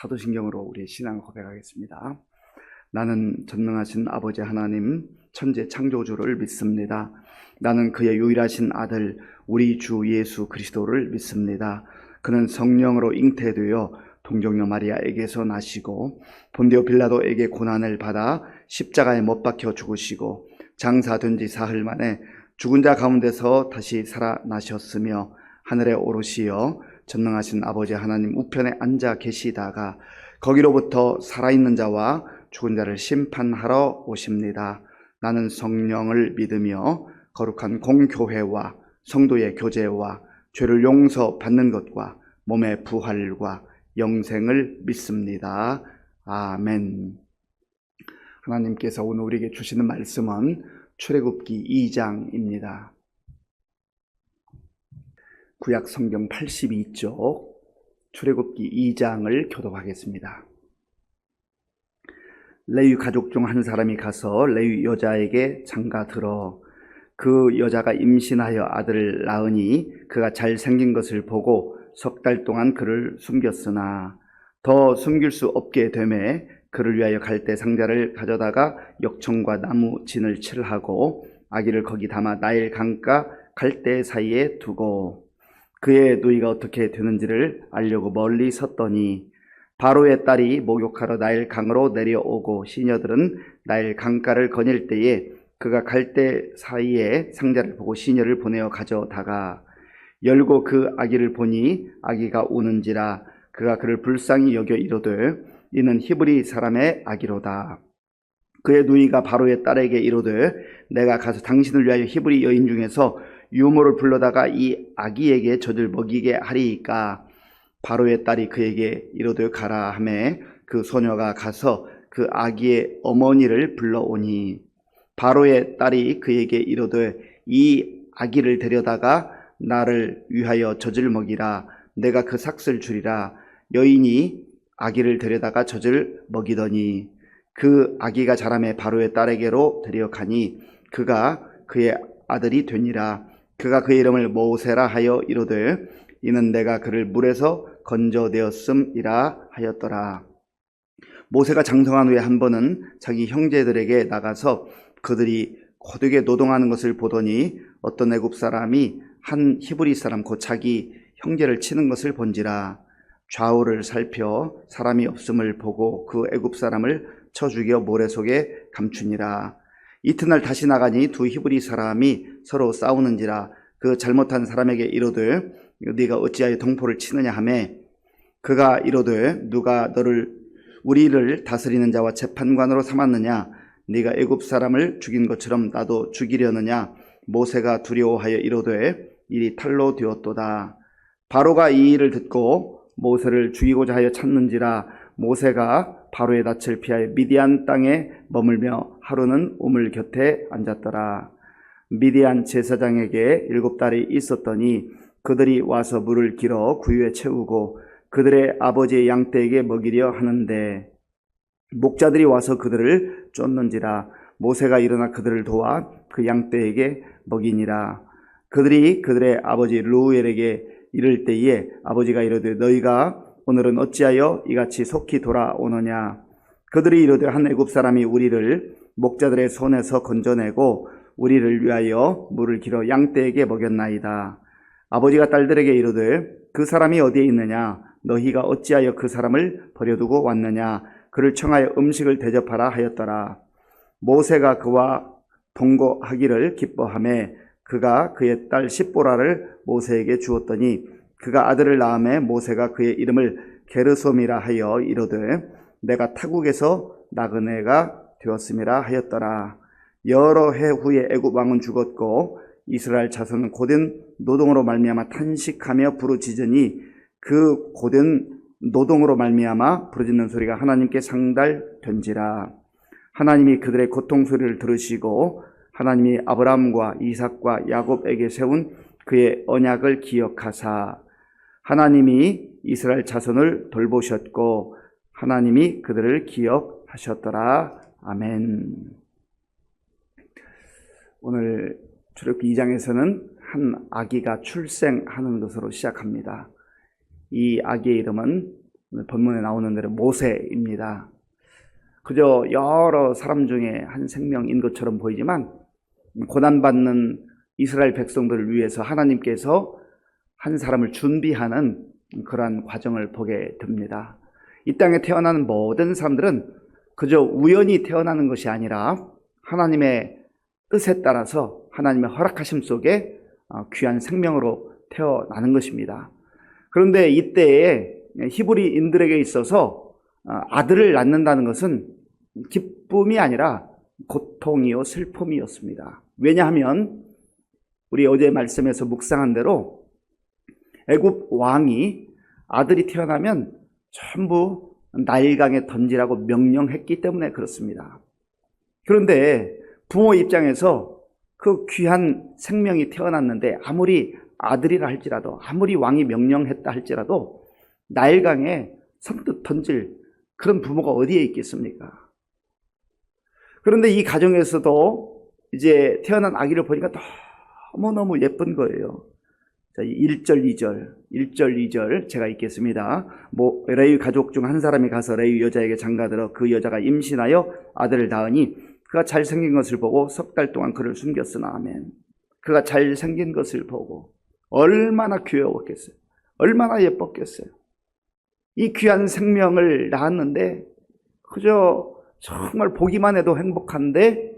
사도신경으로 우리의 신앙을 고백하겠습니다. 나는 전능하신 아버지 하나님 천지 창조주를 믿습니다. 나는 그의 유일하신 아들 우리 주 예수 그리스도를 믿습니다. 그는 성령으로 잉태되어 동정녀 마리아에게서 나시고 본디오 빌라도에게 고난을 받아 십자가에 못 박혀 죽으시고 장사된 지 사흘 만에 죽은 자 가운데서 다시 살아나셨으며 하늘에 오르시어 전능하신 아버지 하나님 우편에 앉아 계시다가 거기로부터 살아있는 자와 죽은 자를 심판하러 오십니다. 나는 성령을 믿으며 거룩한 공교회와 성도의 교제와 죄를 용서받는 것과 몸의 부활과 영생을 믿습니다. 아멘. 하나님께서 오늘 우리에게 주시는 말씀은 출애굽기 2장입니다. 구약 성경 82쪽 출애굽기 2장을 교독하겠습니다. 레위 가족 중 한 사람이 가서 레위 여자에게 장가들어 그 여자가 임신하여 아들을 낳으니 그가 잘생긴 것을 보고 석 달 동안 그를 숨겼으나 더 숨길 수 없게 되매 그를 위하여 갈대 상자를 가져다가 역청과 나무 진을 칠하고 아기를 거기 담아 나일 강가 갈대 사이에 두고 그의 누이가 어떻게 되는지를 알려고 멀리 섰더니 바로의 딸이 목욕하러 나일 강으로 내려오고 시녀들은 나일 강가를 거닐 때에 그가 갈대 사이에 상자를 보고 시녀를 보내어 가져다가 열고 그 아기를 보니 아기가 우는지라 그가 그를 불쌍히 여겨 이르되 이는 히브리 사람의 아기로다. 그의 누이가 바로의 딸에게 이르되 내가 가서 당신을 위하여 히브리 여인 중에서 유모를 불러다가 이 아기에게 젖을 먹이게 하리이까. 바로의 딸이 그에게 이르되 가라 하매 그 소녀가 가서 그 아기의 어머니를 불러오니 바로의 딸이 그에게 이르되 이 아기를 데려다가 나를 위하여 젖을 먹이라. 내가 그 삭슬 주리라. 여인이 아기를 데려다가 젖을 먹이더니 그 아기가 자라매 바로의 딸에게로 데려가니 그가 그의 아들이 되니라. 그가 그의 이름을 모세라 하여 이르되 이는 내가 그를 물에서 건져내었음이라 하였더라. 모세가 장성한 후에 한 번은 자기 형제들에게 나가서 그들이 고되게 노동하는 것을 보더니 어떤 애굽 사람이 한 히브리 사람 곧 자기 형제를 치는 것을 본지라. 좌우를 살펴 사람이 없음을 보고 그 애굽 사람을 쳐 죽여 모래 속에 감추니라. 이튿날 다시 나가니 두 히브리 사람이 서로 싸우는지라. 그 잘못한 사람에게 이르되 네가 어찌하여 동포를 치느냐 하매 그가 이르되 누가 우리를 다스리는 자와 재판관으로 삼았느냐. 네가 애굽 사람을 죽인 것처럼 나도 죽이려느냐. 모세가 두려워하여 이르되 일이 탈로 되었도다. 바로가 이 일을 듣고 모세를 죽이고자 하여 찾는지라. 모세가 바로의 낯을 피하여 미디안 땅에 머물며 하루는 우물 곁에 앉았더라. 미디안 제사장에게 7달이 있었더니 그들이 와서 물을 길어 구유에 채우고 그들의 아버지의 양떼에게 먹이려 하는데 목자들이 와서 그들을 쫓는지라. 모세가 일어나 그들을 도와 그 양떼에게 먹이니라. 그들이 그들의 아버지 르우엘에게 이를 때에 아버지가 이르되 너희가 오늘은 어찌하여 이같이 속히 돌아오느냐. 그들이 이르되 한 애굽 사람이 우리를 목자들의 손에서 건져내고 우리를 위하여 물을 길어 양떼에게 먹였나이다. 아버지가 딸들에게 이르되 그 사람이 어디에 있느냐. 너희가 어찌하여 그 사람을 버려두고 왔느냐. 그를 청하여 음식을 대접하라 하였더라. 모세가 그와 동거하기를 기뻐하매 그가 그의 딸 십보라를 모세에게 주었더니 그가 아들을 낳음에 모세가 그의 이름을 게르솜이라 하여 이르되 내가 타국에서 낳은 애가 되었음이라 하였더라. 여러 해 후에 애굽 왕은 죽었고 이스라엘 자손은 고된 노동으로 말미암아 탄식하며 부르짖으니 그 고된 노동으로 말미암아 부르짖는 소리가 하나님께 상달된지라. 하나님이 그들의 고통 소리를 들으시고 하나님이 아브라함과 이삭과 야곱에게 세운 그의 언약을 기억하사 하나님이 이스라엘 자손을 돌보셨고 하나님이 그들을 기억하셨더라. 아멘. 오늘 출애굽기 2장에서는 한 아기가 출생하는 것으로 시작합니다. 이 아기의 이름은 본문에 나오는 대로 모세입니다. 그저 여러 사람 중에 한 생명인 것처럼 보이지만 고난받는 이스라엘 백성들을 위해서 하나님께서 한 사람을 준비하는 그러한 과정을 보게 됩니다. 이 땅에 태어나는 모든 사람들은 그저 우연히 태어나는 것이 아니라 하나님의 뜻에 따라서 하나님의 허락하심 속에 귀한 생명으로 태어나는 것입니다. 그런데 이때에 히브리인들에게 있어서 아들을 낳는다는 것은 기쁨이 아니라 고통이요 슬픔이었습니다. 왜냐하면 우리 어제 말씀에서 묵상한 대로 애굽 왕이 아들이 태어나면 전부 나일강에 던지라고 명령했기 때문에 그렇습니다. 그런데 부모 입장에서 그 귀한 생명이 태어났는데 아무리 아들이라 할지라도, 아무리 왕이 명령했다 할지라도 나일강에 선뜻 던질 그런 부모가 어디에 있겠습니까? 그런데 이 가정에서도 이제 태어난 아기를 보니까 너무너무 예쁜 거예요. 자, 1절, 2절 제가 읽겠습니다. 레위 가족 중 한 사람이 가서 레위 여자에게 장가들어 그 여자가 임신하여 아들을 낳으니 그가 잘생긴 것을 보고 석 달 동안 그를 숨겼으나 아멘. 그가 잘생긴 것을 보고 얼마나 귀여웠겠어요. 얼마나 예뻤겠어요. 이 귀한 생명을 낳았는데 그저 정말 보기만 해도 행복한데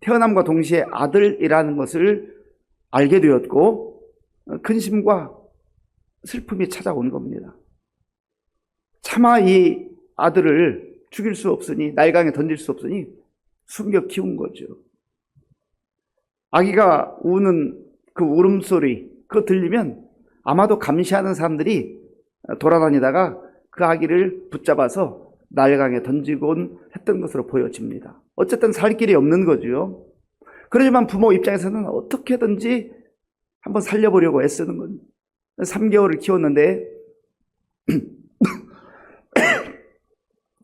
태어남과 동시에 아들이라는 것을 알게 되었고 근심과 슬픔이 찾아온 겁니다. 차마 이 아들을 죽일 수 없으니 나일강에 던질 수 없으니 숨겨 키운 거죠. 아기가 우는 그 울음소리 그거 들리면 아마도 감시하는 사람들이 돌아다니다가 그 아기를 붙잡아서 나일강에 던지곤 했던 것으로 보여집니다. 어쨌든 살 길이 없는 거죠. 그렇지만 부모 입장에서는 어떻게든지 한번 살려보려고 애쓰는 겁니다. 3개월을 키웠는데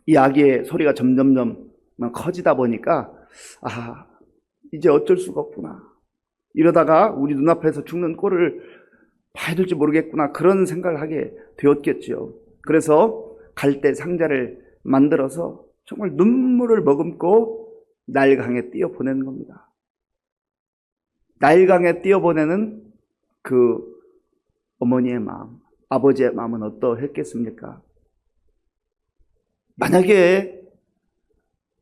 이 아기의 소리가 점점점 커지다 보니까 이제 어쩔 수가 없구나. 이러다가 우리 눈앞에서 죽는 꼴을 봐야 될지 모르겠구나. 그런 생각을 하게 되었겠죠. 그래서 갈대 상자를 만들어서 정말 눈물을 머금고 나일강에 띄어보내는 겁니다. 나일강에 띄어보내는 그 어머니의 마음, 아버지의 마음은 어떠했겠습니까? 만약에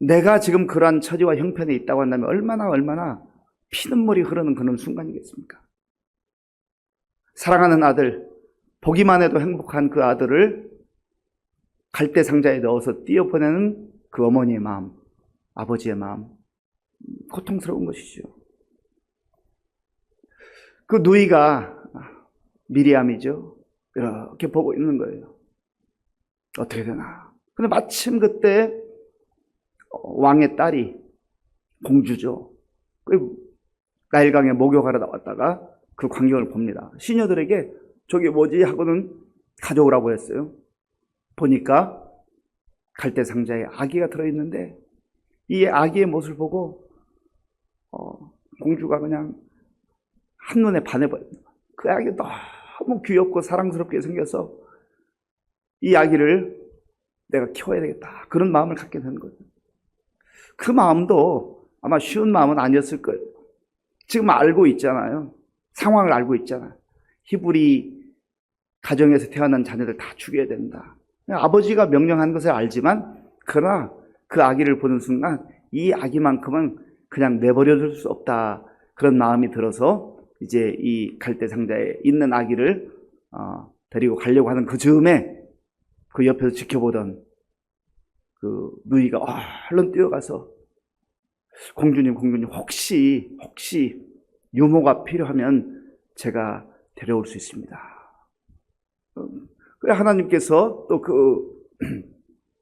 내가 지금 그러한 처지와 형편에 있다고 한다면 얼마나 피눈물이 흐르는 그런 순간이겠습니까? 사랑하는 아들, 보기만 해도 행복한 그 아들을 갈대 상자에 넣어서 띄어보내는 그 어머니의 마음, 아버지의 마음, 고통스러운 것이죠. 그 누이가 미리암이죠. 이렇게 보고 있는 거예요. 어떻게 되나. 근데 마침 그때 왕의 딸이 공주죠. 나일강에 목욕하러 나왔다가 그 광경을 봅니다. 시녀들에게 저게 뭐지 하고는 가져오라고 했어요. 보니까 갈대 상자에 아기가 들어있는데 이 아기의 모습을 보고 공주가 그냥 한눈에 반해버립니다. 그 아기 너무 귀엽고 사랑스럽게 생겨서 이 아기를 내가 키워야 되겠다. 그런 마음을 갖게 되는 거죠. 그 마음도 아마 쉬운 마음은 아니었을 거예요. 지금 알고 있잖아요. 상황을 알고 있잖아요. 히브리 가정에서 태어난 자녀들 다 죽여야 된다. 아버지가 명령한 것을 알지만 그러나 그 아기를 보는 순간 이 아기만큼은 그냥 내버려둘 수 없다. 그런 마음이 들어서 이제 이 갈대 상자에 있는 아기를 데리고 가려고 하는 그 즈음에 그 옆에서 지켜보던 그 누이가 얼른 뛰어가서 공주님 혹시 유모가 필요하면 제가 데려올 수 있습니다. 그래 하나님께서 또 그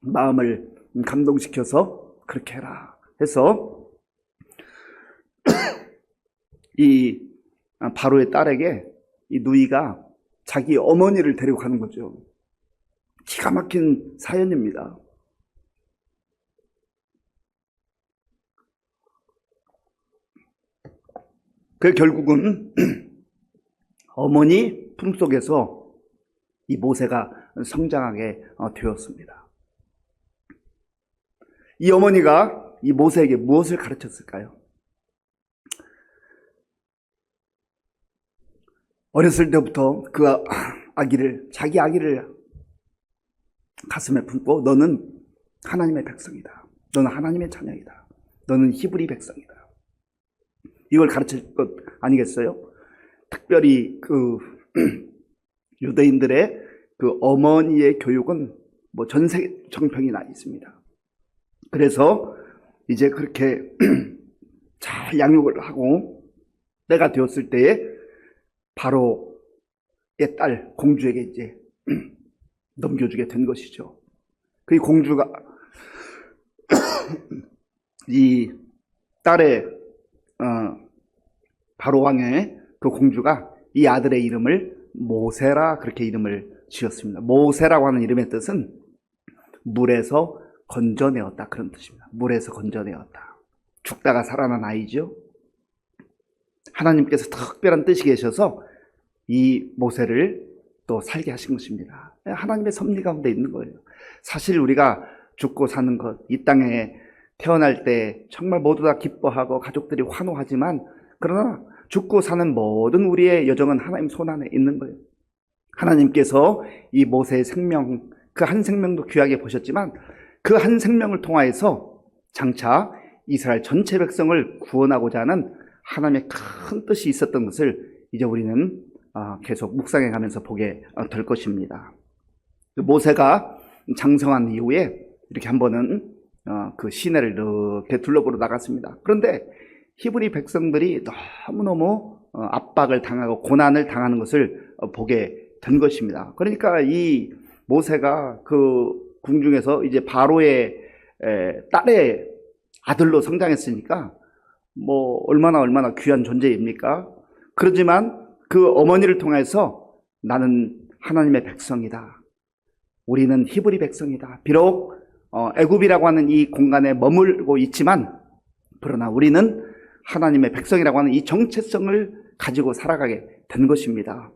마음을 감동시켜서 그렇게 해라 해서 이 바로의 딸에게 이 누이가 자기 어머니를 데리고 가는 거죠. 기가 막힌 사연입니다. 그 결국은 어머니 품속에서 이 모세가 성장하게 되었습니다. 이 어머니가 이 모세에게 무엇을 가르쳤을까요? 어렸을 때부터 그 자기 아기를 가슴에 품고 너는 하나님의 백성이다. 너는 하나님의 자녀이다. 너는 히브리 백성이다. 이걸 가르칠 것 아니겠어요? 특별히 그 유대인들의 그 어머니의 교육은 뭐 전 세계 정평이 나 있습니다. 그래서 이제 그렇게 잘 양육을 하고 때가 되었을 때에 바로의 딸 공주에게 이제 넘겨주게 된 것이죠. 그 공주가 이 딸의 바로 왕의 그 공주가 이 아들의 이름을 모세라 그렇게 이름을 지었습니다. 모세라고 하는 이름의 뜻은 물에서 건져내었다 그런 뜻입니다. 물에서 건져내었다. 죽다가 살아난 아이죠. 하나님께서 특별한 뜻이 계셔서 이 모세를 또 살게 하신 것입니다. 하나님의 섭리 가운데 있는 거예요. 사실 우리가 죽고 사는 것, 이 땅에 태어날 때 정말 모두 다 기뻐하고 가족들이 환호하지만 그러나 죽고 사는 모든 우리의 여정은 하나님 손 안에 있는 거예요. 하나님께서 이 모세의 생명, 그 한 생명도 귀하게 보셨지만 그 한 생명을 통하여서 장차 이스라엘 전체 백성을 구원하고자 하는 하나님의 큰 뜻이 있었던 것을 이제 우리는 계속 묵상해 가면서 보게 될 것입니다. 모세가 장성한 이후에 이렇게 한 번은 그 시내를 이렇게 둘러보러 나갔습니다. 그런데 히브리 백성들이 너무너무 압박을 당하고 고난을 당하는 것을 보게 된 것입니다. 그러니까 이 모세가 그 궁중에서 이제 바로의 딸의 아들로 성장했으니까 뭐 얼마나 귀한 존재입니까? 그렇지만 그 어머니를 통해서 나는 하나님의 백성이다. 우리는 히브리 백성이다. 비록 애굽이라고 하는 이 공간에 머물고 있지만 그러나 우리는 하나님의 백성이라고 하는 이 정체성을 가지고 살아가게 된 것입니다.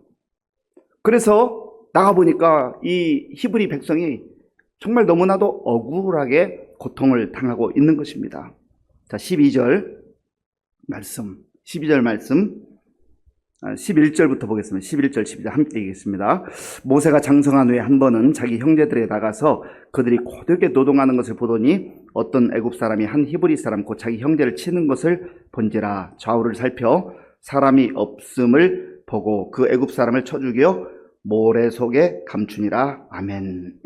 그래서 나가보니까 이 히브리 백성이 정말 너무나도 억울하게 고통을 당하고 있는 것입니다. 자, 12절 말씀 11절부터 보겠습니다. 11절, 12절 함께 읽겠습니다. 모세가 장성한 후에 한 번은 자기 형제들에게 나가서 그들이 고되게 노동하는 것을 보더니 어떤 애굽 사람이 한 히브리 사람 곧 자기 형제를 치는 것을 본지라. 좌우를 살펴 사람이 없음을 보고 그 애굽 사람을 쳐 죽여 모래 속에 감추니라. 아멘.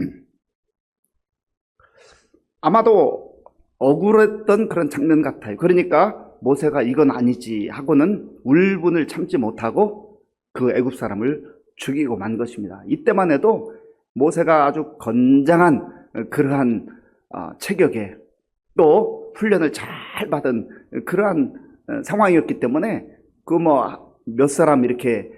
아마도 억울했던 그런 장면 같아요. 그러니까 모세가 이건 아니지 하고는 울분을 참지 못하고 그 애굽 사람을 죽이고 만 것입니다. 이때만 해도 모세가 아주 건장한 그러한 체격에 또 훈련을 잘 받은 그러한 상황이었기 때문에 그 뭐 몇 사람 이렇게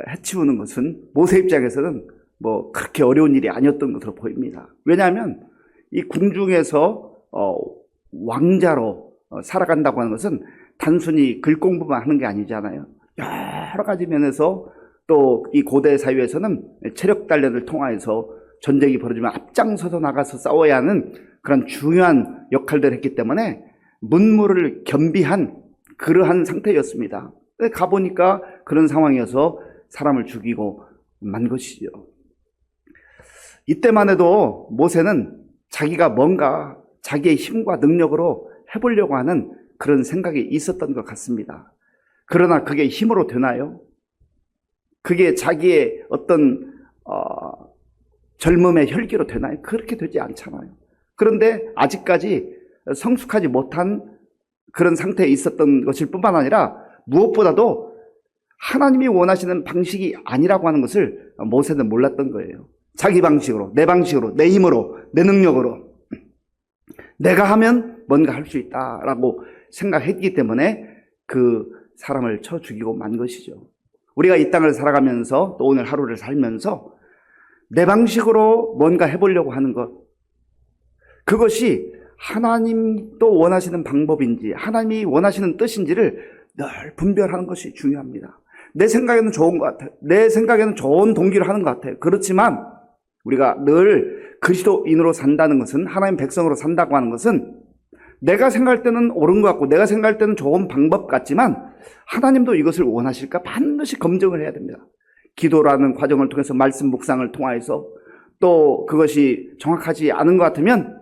해치우는 것은 모세 입장에서는 뭐 그렇게 어려운 일이 아니었던 것으로 보입니다. 왜냐하면 이 궁중에서 왕자로 살아간다고 하는 것은 단순히 글 공부만 하는 게 아니잖아요. 여러 가지 면에서 또 이 고대 사회에서는 체력 단련을 통하여서 전쟁이 벌어지면 앞장서서 나가서 싸워야 하는 그런 중요한 역할들을 했기 때문에 문무를 겸비한 그러한 상태였습니다. 가보니까 그런 상황이어서 사람을 죽이고 만 것이죠. 이때만 해도 모세는 자기가 뭔가 자기의 힘과 능력으로 해보려고 하는 그런 생각이 있었던 것 같습니다. 그러나 그게 힘으로 되나요? 그게 자기의 어떤 젊음의 혈기로 되나요? 그렇게 되지 않잖아요. 그런데 아직까지 성숙하지 못한 그런 상태에 있었던 것일 뿐만 아니라 무엇보다도 하나님이 원하시는 방식이 아니라고 하는 것을 모세는 몰랐던 거예요. 자기 방식으로, 내 방식으로, 내 힘으로, 내 능력으로 내가 하면 뭔가 할 수 있다라고 생각했기 때문에 그 사람을 쳐 죽이고 만 것이죠. 우리가 이 땅을 살아가면서 또 오늘 하루를 살면서 내 방식으로 뭔가 해보려고 하는 것, 그것이 하나님도 원하시는 방법인지 하나님이 원하시는 뜻인지를 늘 분별하는 것이 중요합니다. 내 생각에는 좋은 것 같아요. 내 생각에는 좋은 동기를 하는 것 같아요. 그렇지만 우리가 늘 그리스도인으로 산다는 것은, 하나님 백성으로 산다고 하는 것은 내가 생각할 때는 옳은 것 같고 내가 생각할 때는 좋은 방법 같지만 하나님도 이것을 원하실까 반드시 검증을 해야 됩니다. 기도라는 과정을 통해서, 말씀 묵상을 통하여서, 또 그것이 정확하지 않은 것 같으면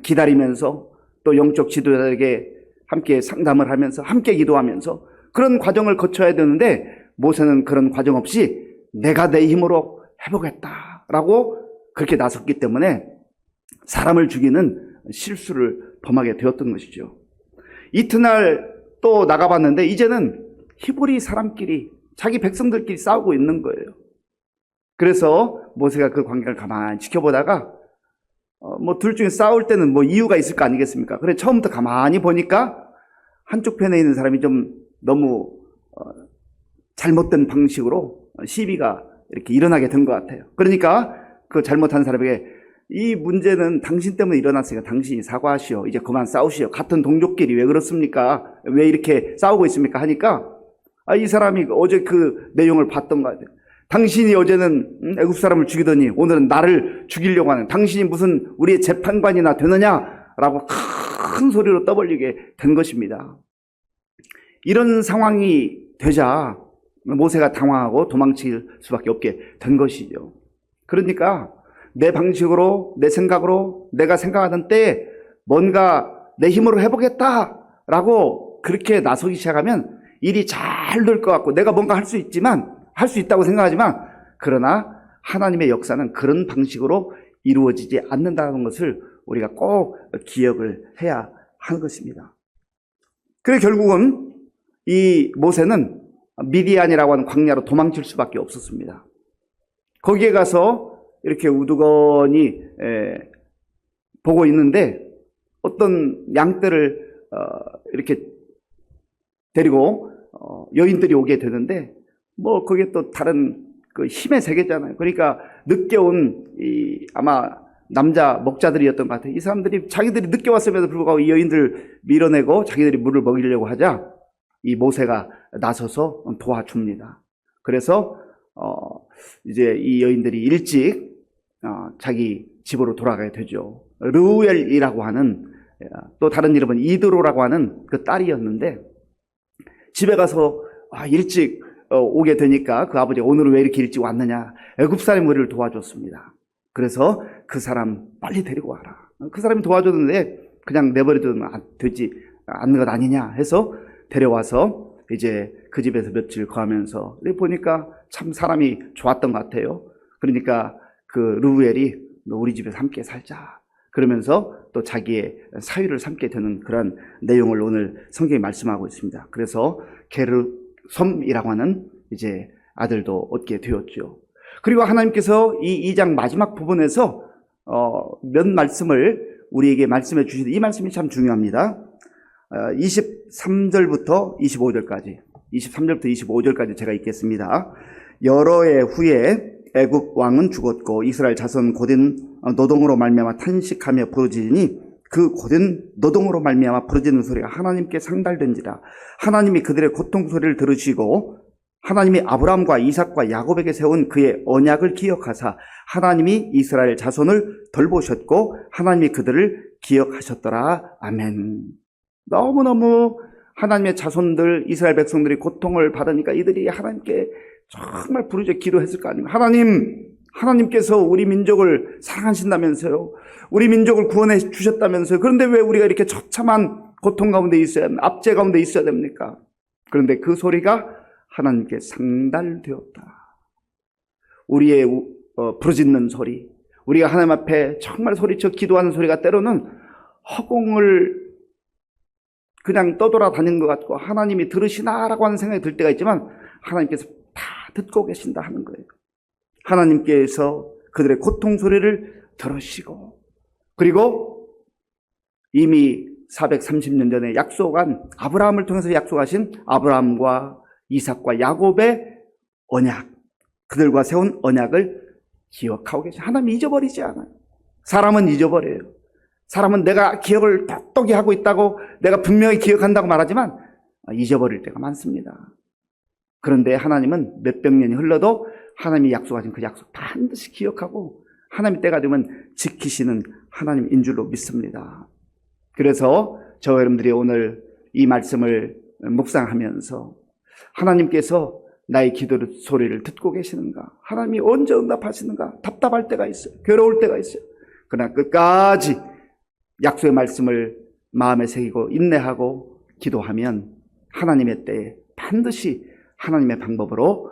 기다리면서, 또 영적 지도자에게 함께 상담을 하면서, 함께 기도하면서 그런 과정을 거쳐야 되는데, 모세는 그런 과정 없이 내가 내 힘으로 해보겠다라고 그렇게 나섰기 때문에 사람을 죽이는 실수를 범하게 되었던 것이죠. 이튿날 또 나가봤는데 이제는 히브리 사람끼리, 자기 백성들끼리 싸우고 있는 거예요. 그래서 모세가 그 광경을 가만히 지켜보다가 둘 중에 싸울 때는 이유가 있을 거 아니겠습니까? 그래 처음부터 가만히 보니까 한쪽 편에 있는 사람이 좀 너무 잘못된 방식으로 시비가 이렇게 일어나게 된 것 같아요. 그러니까 그 잘못한 사람에게, 이 문제는 당신 때문에 일어났으니까 당신이 사과하시오. 이제 그만 싸우시오. 같은 동족끼리 왜 그렇습니까? 왜 이렇게 싸우고 있습니까? 하니까 이 사람이 어제 그 내용을 봤던 거 같아요. 당신이 어제는 애굽 사람을 죽이더니 오늘은 나를 죽이려고 하는, 당신이 무슨 우리의 재판관이나 되느냐라고 큰 소리로 떠벌리게 된 것입니다. 이런 상황이 되자 모세가 당황하고 도망칠 수밖에 없게 된 것이죠. 그러니까 내 방식으로, 내 생각으로, 내가 생각하던 때에 뭔가 내 힘으로 해보겠다라고 그렇게 나서기 시작하면 일이 잘 될 것 같고 내가 뭔가 할 수 있다고 생각하지만, 그러나 하나님의 역사는 그런 방식으로 이루어지지 않는다는 것을 우리가 꼭 기억을 해야 하는 것입니다. 그래 결국은 이 모세는 미디안이라고 하는 광야로 도망칠 수밖에 없었습니다. 거기에 가서 이렇게 우두커니 보고 있는데 어떤 양떼를 이렇게 데리고 여인들이 오게 되는데, 거기에 또 다른 그 힘의 세계잖아요. 그러니까 늦게 온 아마 남자 목자들이었던 것 같아요. 이 사람들이 자기들이 늦게 왔음에도 불구하고 이 여인들 밀어내고 자기들이 물을 먹이려고 하자 이 모세가 나서서 도와줍니다. 그래서 이제 이 여인들이 일찍 자기 집으로 돌아가게 되죠. 르우엘이라고 하는, 또 다른 이름은 이드로라고 하는 그 딸이었는데, 집에 가서 일찍 오게 되니까 그 아버지가 오늘은 왜 이렇게 일찍 왔느냐, 애굽 사람이 우리를 도와줬습니다. 그래서 그 사람 빨리 데리고 와라. 그 사람이 도와줬는데 그냥 내버려두면 되지 않는 것 아니냐 해서 데려와서 이제 그 집에서 며칠 거하면서 보니까 참 사람이 좋았던 것 같아요. 그러니까 그 르우엘이 너 우리 집에서 함께 살자 그러면서 또 자기의 사위를 삼게 되는 그런 내용을 오늘 성경이 말씀하고 있습니다. 그래서 게르솜이라고 하는 이제 아들도 얻게 되었죠. 그리고 하나님께서 이 2장 마지막 부분에서 몇 말씀을 우리에게 말씀해 주시는데, 이 말씀이 참 중요합니다. 23절부터 25절까지, 23절부터 25절까지 제가 읽겠습니다. 여러 해 후에 애굽 왕은 죽었고 이스라엘 자손 고된 노동으로 말미암아 탄식하며 부르짖으니 그 고된 노동으로 말미암아 부르짖는 소리가 하나님께 상달된지라. 하나님이 그들의 고통 소리를 들으시고 하나님이 아브라함과 이삭과 야곱에게 세운 그의 언약을 기억하사 하나님이 이스라엘 자손을 돌보셨고 하나님이 그들을 기억하셨더라. 아멘. 너무너무 하나님의 자손들, 이스라엘 백성들이 고통을 받으니까 이들이 하나님께 정말 부르짖어 기도했을 거 아닙니까? 하나님께서 우리 민족을 사랑하신다면서요. 우리 민족을 구원해 주셨다면서요. 그런데 왜 우리가 이렇게 처참한 고통 가운데 있어야, 압제 가운데 있어야 됩니까? 그런데 그 소리가 하나님께 상달되었다. 우리의 부르짖는 소리, 우리가 하나님 앞에 정말 소리쳐 기도하는 소리가 때로는 허공을 그냥 떠돌아다니는 것 같고 하나님이 들으시나라고 하는 생각이 들 때가 있지만 하나님께서 다 듣고 계신다 하는 거예요. 하나님께서 그들의 고통 소리를 들으시고, 그리고 이미 430년 전에 약속한, 아브라함을 통해서 약속하신 아브라함과 이삭과 야곱의 언약, 그들과 세운 언약을 기억하고 계십니다. 하나님 잊어버리지 않아요. 사람은 잊어버려요. 사람은 내가 기억을 똑똑히 하고 있다고, 내가 분명히 기억한다고 말하지만 잊어버릴 때가 많습니다. 그런데 하나님은 몇백 년이 흘러도 하나님이 약속하신 그 약속 반드시 기억하고 하나님 때가 되면 지키시는 하나님인 줄로 믿습니다. 그래서 저와 여러분들이 오늘 이 말씀을 묵상하면서 하나님께서 나의 기도 소리를 듣고 계시는가? 하나님이 언제 응답하시는가? 답답할 때가 있어요. 괴로울 때가 있어요. 그러나 끝까지 약속의 말씀을 마음에 새기고 인내하고 기도하면 하나님의 때에 반드시 하나님의 방법으로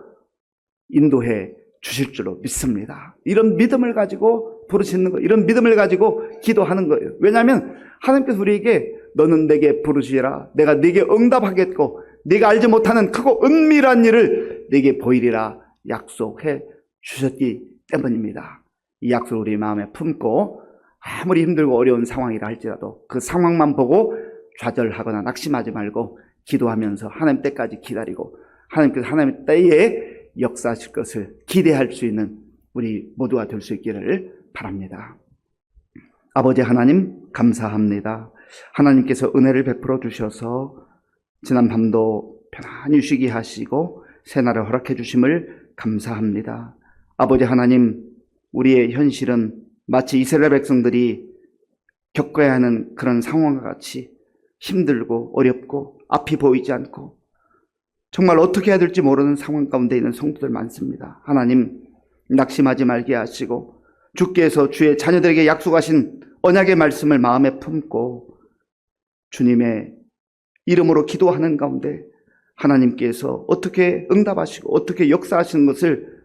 인도해 주실 줄로 믿습니다. 이런 믿음을 가지고 부르시는 거예요. 이런 믿음을 가지고 기도하는 거예요. 왜냐하면 하나님께서 우리에게 너는 내게 부르시라, 내가 네게 응답하겠고 네가 알지 못하는 크고 은밀한 일을 네게 보이리라 약속해 주셨기 때문입니다. 이 약속을 우리 마음에 품고 아무리 힘들고 어려운 상황이라 할지라도 그 상황만 보고 좌절하거나 낙심하지 말고 기도하면서 하나님 때까지 기다리고 하나님께서 하나님의 때에 역사하실 것을 기대할 수 있는 우리 모두가 될 수 있기를 바랍니다. 아버지 하나님 감사합니다. 하나님께서 은혜를 베풀어 주셔서 지난 밤도 편안히 쉬게 하시고 새날을 허락해 주심을 감사합니다. 아버지 하나님, 우리의 현실은 마치 이스라엘 백성들이 겪어야 하는 그런 상황과 같이 힘들고 어렵고 앞이 보이지 않고 정말 어떻게 해야 될지 모르는 상황 가운데 있는 성도들 많습니다. 하나님, 낙심하지 말게 하시고 주께서 주의 자녀들에게 약속하신 언약의 말씀을 마음에 품고 주님의 이름으로 기도하는 가운데 하나님께서 어떻게 응답하시고 어떻게 역사하시는 것을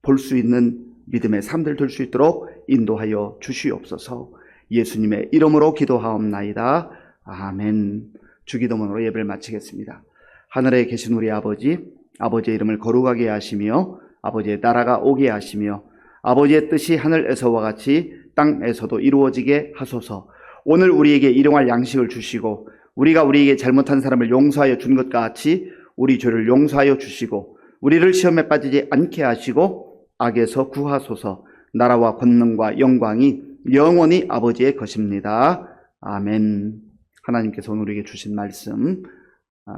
볼 수 있는 믿음의 삶들 될 수 있도록 인도하여 주시옵소서. 예수님의 이름으로 기도하옵나이다. 아멘. 주기도문으로 예배를 마치겠습니다. 하늘에 계신 우리 아버지, 아버지의 이름을 거룩하게 하시며 아버지의 나라가 오게 하시며 아버지의 뜻이 하늘에서와 같이 땅에서도 이루어지게 하소서. 오늘 우리에게 일용할 양식을 주시고 우리가 우리에게 잘못한 사람을 용서하여 준 것과 같이 우리 죄를 용서하여 주시고 우리를 시험에 빠지지 않게 하시고 악에서 구하소서. 나라와 권능과 영광이 영원히 아버지의 것입니다. 아멘. 하나님께서 오늘 우리에게 주신 말씀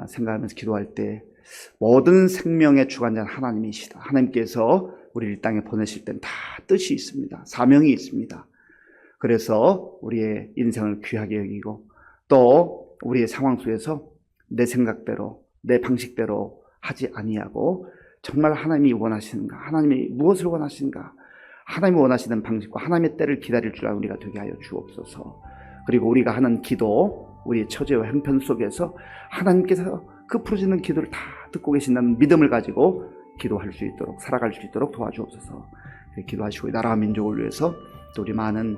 생각하면서 기도할 때 모든 생명의 주관자는 하나님이시다. 하나님께서 우리를 땅에 보내실 땐 다 뜻이 있습니다. 사명이 있습니다. 그래서 우리의 인생을 귀하게 여기고 또 우리의 상황 속에서 내 생각대로 내 방식대로 하지 아니하고 정말 하나님이 원하시는가, 하나님이 무엇을 원하시는가, 하나님이 원하시는 방식과 하나님의 때를 기다릴 줄 아는 우리가 되게 하여 주옵소서. 그리고 우리가 하는 기도, 우리의 처제와 형편 속에서 하나님께서 그 부르짖는 기도를 다 듣고 계신다는 믿음을 가지고 기도할 수 있도록, 살아갈 수 있도록 도와주옵소서. 기도하시고 나라와 민족을 위해서 또 우리 많은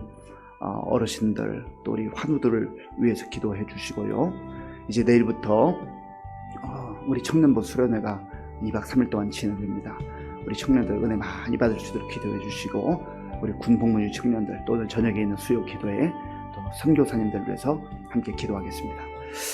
어르신들, 또 우리 환우들을 위해서 기도해 주시고요. 이제 내일부터 우리 청년부 수련회가 2박 3일 동안 진행됩니다. 우리 청년들 은혜 많이 받을 수 있도록 기도해 주시고 우리 군복무휴 청년들 또 오늘 저녁에 있는 수요 기도회 또 선교사님들을 위해서 함께 기도하겠습니다.